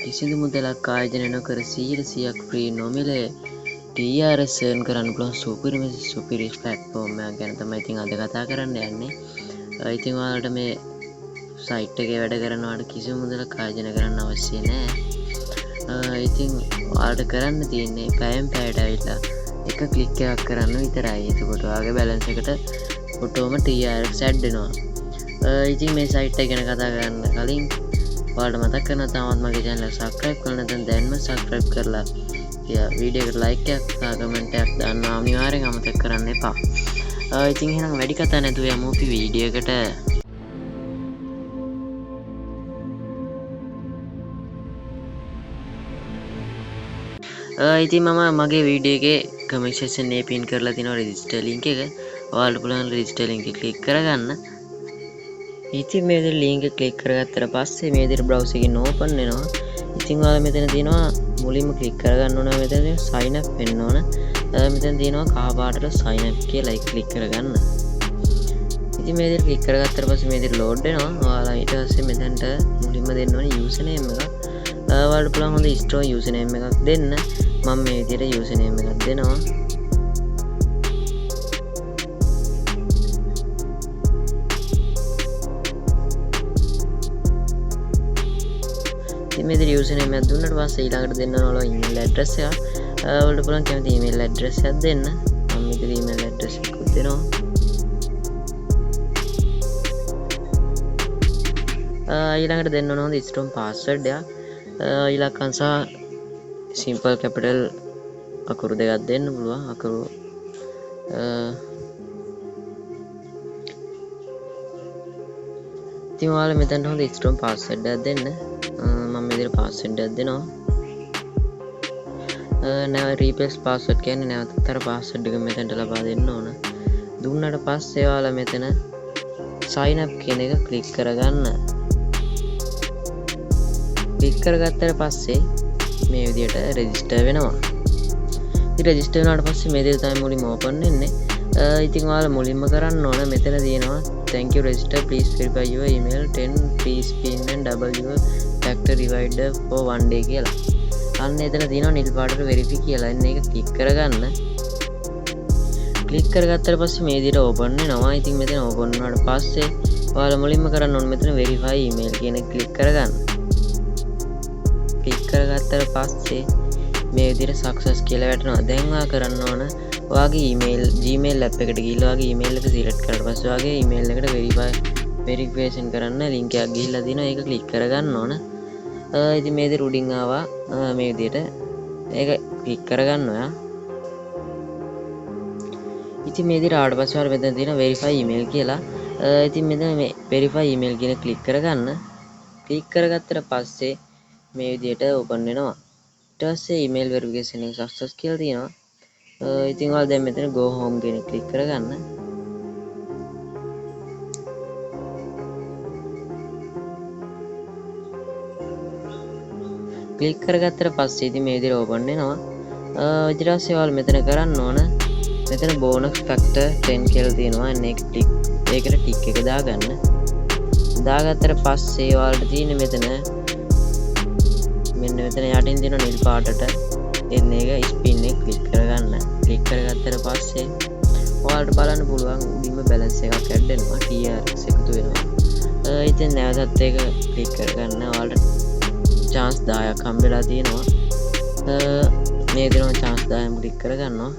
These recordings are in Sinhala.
කිසිදු මුදලක් ආයෝජනය නොකර 100% ෆ්‍රී නොමිලේ TRS earn කරන්න පුළුවන් සුපිරි platform එකක් ගැන තමයි ඉතින් අද කතා කරන්න යන්නේ. ඉතින් ඔයාලට මේ site එකේ වැඩ කරනවාට කිසිම මුදලක් ආයෝජනය කරන්න අවශ්‍ය නැහැ. ඉතින් ඔයාලට කරන්න තියෙන්නේ පැයෙන් පැයට ඇවිල්ලා එක ක්ලික් එකක් කරන්න විතරයි. එතකොට ඔයාගේ balance එකට ඔටෝම TRX add වෙනවා. ඉතින් මේ site එක ගැන කතා කරන්න කලින් ඔයාලට මතක් කරනවා තාමත් මගේ channel එක subscribe කරලා නැත්නම් දැන්ම subscribe කරලා වීඩියෝ එකට like එකක් සහ comment එකක් දාන්න අනිවාර්යෙන් අමතක කරන්න එපා. ඉතින් එහෙනම් වැඩි කතා නැතුව යමු අපි වීඩියෝ එකට. ඉතින් මම මගේ වීඩියෝ එකේ comment section එකේ pin කරලා තියෙනවා register link එක. ඔයාලට පුළුවන් register link එක click කරගන්න. ඉතින් මේ විදිහට link එක click කරගත්තට පස්සේ මේ විදිහට browser එකකින් open වෙනවා. ඉතින් ඔයාලා මෙතන තියෙනවා මුලින්ම ක්ලික් කරගන්න ඕන මෙතන තියෙනවා sign up වෙන්න ඕන. මෙතන තියෙනවා කහ පාටට sign up කියලා ඒක ක්ලික් කරගන්න. ඉතින් මේ විදිහට ක්ලික් කරගත්තට පස්සේ මේ විදිහට load වෙනවා. ඔයාලා ඊට පස්සේ මෙතනට මුලින්ම දෙන්න ඕනේ username එක. ඔයාලට පුළුවන් හොඳ strong username එකක් දෙන්න. මම මේ විදිහට username එකක් දෙනවා. මේ විදිහට username එකක් දුන්නාට පස්සේ ඊළඟට දෙන්න ඕන email address එක. ඔයාලට පුළුවන් කැමති email address එකක් දෙන්න. මම මේක email address එකක් දෙනවා. ඊළඟට දෙන්න ඕන හොඳ strong password එකක්. ඉලක්කම් සහ simple capital අකුරු දෙකක් දෙන්න පුළුවන්. අකුරු ඉතින් ඔයාලා මෙතන හොඳ strong password එකක් දෙන්න. මම මේ විදිහට password එකක් දෙනවා. now replace password කියන්නේ නැවතත් අර password එක මෙතනට ලබා දෙන්න ඕන. දුන්නාට පස්සේ ඔයාලා මෙතන sign up කියන එක click කරගන්න. click කරගත්තට පස්සේ මේ විදිහට register වෙනවා. ඉතින් register වුණාට පස්සේ මේ විදිහට තමයි මුලින්ම open වෙන්නේ. ඉතින් ඔයාලා මුලින්ම කරන්න ඕන මෙතන තියෙනවා thank you register please verify your email 10 please pin and double your factor divider for 1 day කියලා. අන්න එතන තියෙනවා නිල් පාටට verify කියලා. එන්න ඒක click කරගන්න. click කරගත්තට පස්සේ මේ විදිහට open වෙනවා. ඉතින් මෙතන open වුණාට පස්සේ ඔයාලා මුලින්ම කරන්න ඕන මෙතන verify email කියන එක click කරගන්න. click කරගත්තට පස්සේ මේ විදිහට success කියලා වැටෙනවා. දැන් ඔයා කරන්න ඕන ඔයාගේ email Gmail app එකට ගිහිල්ලා ඔයාගේ email එක select කරලා පස්සේ ඔයාගේ email එකට verification කරන්න link එකක් ගිහිල්ලා දිනවා. ඒක click කරගන්න ඕන. ඉතින් මේ විදිහට උඩින් ආවා මේ විදිහට ඒක click කරගන්න ඔයා. ඉතින් මේ විදිහට ආවට පස්සේ ඔයාලා මෙතන තියෙන verify email කියලා. ඉතින් මෙතන මේ verify email කියන click කරගන්න. click කරගත්තට පස්සේ මේ විදිහට open වෙනවා. ඊට පස්සේ email verification එක success කියලා තියෙනවා. ඉතින් ඔයාලා දැන් මෙතන go home කියන click කරගන්න. click කරගත්තට පස්සේ ඉතින් මේ විදිහට open වෙනවා. ඊට පස්සේ ඔයාලා මෙතන කරන්න ඕන මෙතන bonus factor 10 කියලා තියෙනවා. එන්න ඒක ඒකට tick එක දාගන්න. දාගත්තට පස්සේ ඔයාලට තියෙන්නේ මෙතන මෙන්න මෙතන යටින් තියෙන නිල් පාටට එන්න ඒක spin එක click කරගන්න. click කරගත්තට පස්සේ ඔයාලට බලන්න පුළුවන් උඩින්ම balance එකක් add වෙනවා. TRX එකතු වෙනවා. ඉතින් නැවතත් ඒක click කරගන්න. ඔයාලට chance 10ක් හම්බෙලා තියෙනවා. මේ දෙනවා chance 10ම click කරගන්නවා.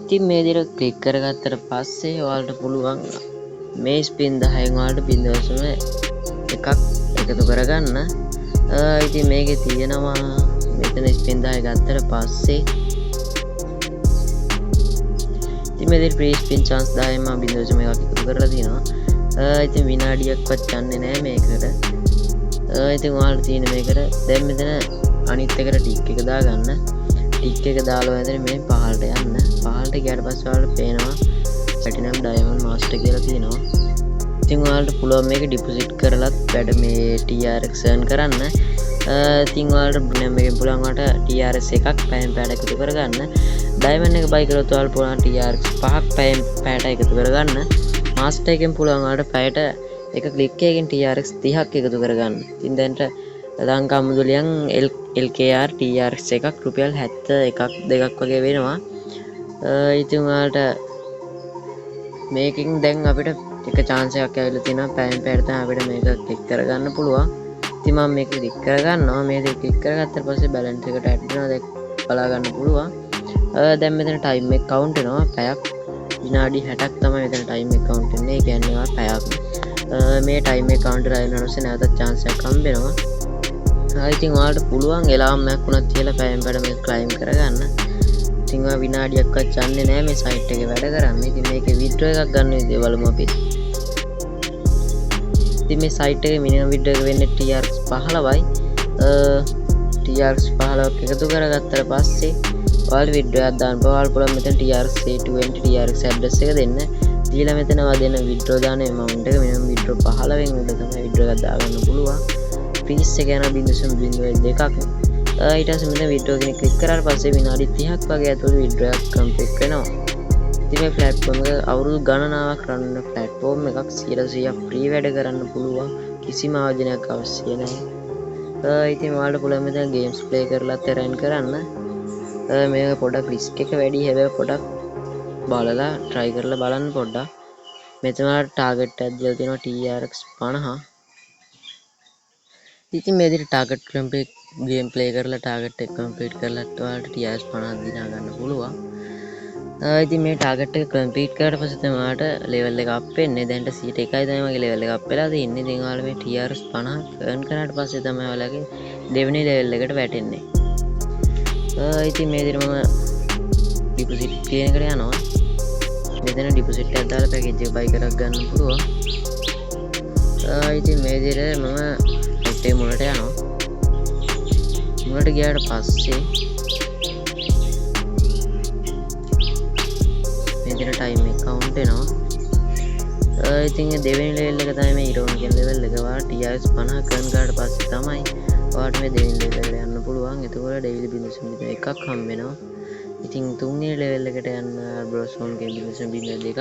ඉතින් මේ විදිහට click කරගත්තට පස්සේ ඔයාලට පුළුවන් මේ spin 10න් ඔයාලට 0.1ක් එකතු කරගන්න. ඉතින් මේකේ තියෙනවා මෙතන spin 10 ගත්තට පස්සේ ඉතින් මේ විදිහට free spin chance 10න් මම 0.1ක් එකතු කරලා තියෙනවා. ඉතින් විනාඩියක්වත් යන්නේ නැහැ මේකට. ඉතින් ඔයාලට තියෙන මේකට දැන් මෙතන අනිත් එකට ටික් එක දාගන්න. ටික් එක දාලා වැදෙන මේ පහළට යන්න. පහළට ගියාට පස්සේ ඔයාලට පේනවා platinum diamond master කියලා තියෙනවා. ඉතින් ඔයාලට පුළුවන් මේක deposit කරලත් වැඩ මේ TRX earn කරන්න. ඉතින් ඔයාලට නම් එකෙන් පුළුවන් වට TRS එකක් පැයෙන් පැයට එකතු කරගන්න. ඩයමන්ඩ් එක බයි කරොත් ඔයාලට පුළුවන් TRX 5ක් පැයට එකතු කරගන්න. මාස්ටර් එකෙන් පුළුවන් ඔයාලට පැයට එක ක්ලික් එකකින් TRX 30ක් එකතු කරගන්න. ඉතින් දැන්ට ලංකා මුදලියන් LKR TRX එකක් රුපියල් 71ක් 2ක් වගේ වෙනවා. ඉතින් ඔයාලට මේකෙන් දැන් අපිට එක chance එකක් ඇවිල්ලා තියෙනවා. පැයට තමයි අපිට මේක ක්ලික් කරගන්න පුළුවන්. ඉතින් මම මේක ක්ලික් කරගන්නවා. මේක ක්ලික් කරගත්තාට පස්සේ බැලන්ස් එකට ඇඩ් වෙනවා. දැන් බලා ගන්න පුළුවන්. දැන් මෙතන ටයිම් එක කවුන්ට් වෙනවා. පැයක් විනාඩි 60ක් තමයි මෙතන ටයිම් එක කවුන්ට් වෙන්නේ. ඒ කියන්නේ ඔයා පැයක් මේ ටයිම් එක කවුන්ට් කරලා ඉන්න ඊට පස්සේ නැවතත් chance එකක් හම්බ වෙනවා. ඉතින් ඔයාලට පුළුවන් එලාම් එකක් වුණත් කියලා පැයෙන් පැයට මේක ක්ලයිම් කරගන්න. ඉතින් ඔයා විනාඩියක්වත් යන්නේ නැහැ මේ සයිට් එකේ වැඩ කරන්න. ඉතින් මේකේ විඩ්‍රෝ එකක් ගන්න විදිය බලමු අපි. ඉතින් මේ සයිට් එකේ මිනිමම් විඩ්‍රෝ එක වෙන්නේ TRX 15යි. TRX 15ක් එකතු කරගත්තාට පස්සේ ඔයාලට විඩ්‍රෝ එකක් දාන්න පුළුවන්. පුළුවන් මෙතන TRX 20 TRX ඇඩ්‍රස් එක දෙන්න. දීලා මෙතන ඔයා දෙන විඩ්‍රෝ දාන amount එක මිනිමම් විඩ්‍රෝ 15 වෙන් උඩ තමයි විඩ්‍රෝ එකක් දාගන්න පුළුවන්. ෆීස් එක යන 0.02ක්. ඊට පස්සේ මෙතන විඩ්‍රෝ කෙනෙක් ක්ලික් කරාට පස්සේ විනාඩි 30ක් වගේ ඇතුළත විඩ්‍රෝ එකක් කම්ප්ලීට් වෙනවා. ඉතින් මේ ප්ලැට්ෆෝම් එක අවුරුදු ගණනාවක් රන් වෙන ප්ලැට්ෆෝම් එකක් 100% ෆ්‍රී වැඩ කරන්න පුළුවන්. කිසිම ආයෝජනයක් අවශ්‍ය නැහැ. ඉතින් ඔයාලට පුළුවන් මෙතන ගේම්ස් ප්ලේ කරලා තරයින් කරන්න. මේක පොඩක් රිස්ක් එක වැඩි. හැබැයි පොඩක් බලලා try කරලා බලන්න පොඩ්ඩක්. මෙතන ටාගට් එකක් දීලා තියෙනවා TRX 50. ඉතින් මේ විදිහට ටාගට් කම්ප්ලීට් ගේම් ප්ලේ කරලා ටාගට් එක කම්ප්ලීට් කරලා ඔයාලට TRX 50 දිනා ගන්න පුළුවන්. ඉතින් මේ ටාගට් එක කම්ප්ලීට් කරලා පස්සේ තමයි ඔයාලට ලෙවල් එක අප් වෙන්නේ. දැන්ට 101යි තමයි මගේ ලෙවල් එක අප් වෙලා තියෙන්නේ. ඉතින් ඔයාලා මේ TRX 50 earn කරාට පස්සේ තමයි ඔයාලගේ දෙවෙනි ලෙවල් එකට වැටෙන්නේ. ඉතින් මේ විදිහට මම ඩිපොසිට් කියන එකට යනවා. මෙතන ඩිපොසිට් එකක් දාලා පැකේජ් එක බයි කරක් ගන්න පුළුවන්. ඉතින් මේ විදිහට මම සයිට් මුලට යනවා. මුලට ගියාට පස්සේ මෙතන ටයිම් එක කවුන්ට් වෙනවා. ඉතින් දෙවෙනි ලෙවල් එක තමයි මේ ඊරෝන් කියන ලෙවල් එක. ඔයාලා TRX 50 කර්න් කරාට පස්සේ තමයි ඔයාලට මේ දෙවෙනි ලෙවල් එකට යන්න පුළුවන්. එතකොට ඩේලි 0.01ක් හම්බ වෙනවා. ඉතින් තුන්වෙනි ලෙවල් එකට යන්න බ්‍රොස්ෆෝන් ගේ 0.02ක්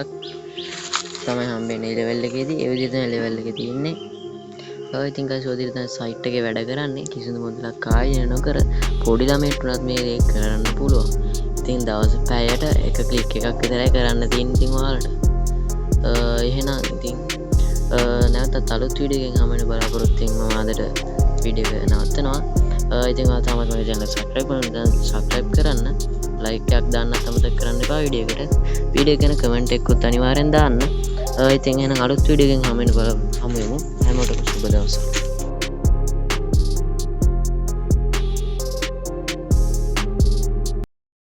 තමයි හම්බෙන්නේ ලෙවල් එකේදී. ඒ විදිහට තමයි ලෙවල් එකේ තියෙන්නේ. ඉතින් guys ඔය විදිහට තමයි සයිට් එකේ වැඩ කරන්නේ. කිසිදු මුදලක් ආයෙ නොකර පොඩි ළමයෙක්ට උනත් මේක කරන්න පුළුවන්. ඉතින් දවස් පැයට එක ක්ලික් එකක් විතරයි කරන්න තියෙන්නේ ඉතින් ඔයාලට. එහෙනම් ඉතින් නැවතත් අලුත් වීඩියෝ එකකින් හම්බ වෙන බලාපොරොත්තු වෙන මම අදට වීඩියෝ එක නවත්තනවා. ඉතින් ඔයාලා තාමත් මගේ channel subscribe කරන්න. like එකක් දාන්නත් අමතක කරන්න එපා වීඩියෝ එකට. වීඩියෝ එක ගැන කමෙන්ට් එකකුත් අනිවාර්යෙන් දාන්න. ඉතින් එහෙනම් අලුත් වීඩියෝ එකකින් හම්බ වෙමු. හැමෝටම සුබ දවසක්.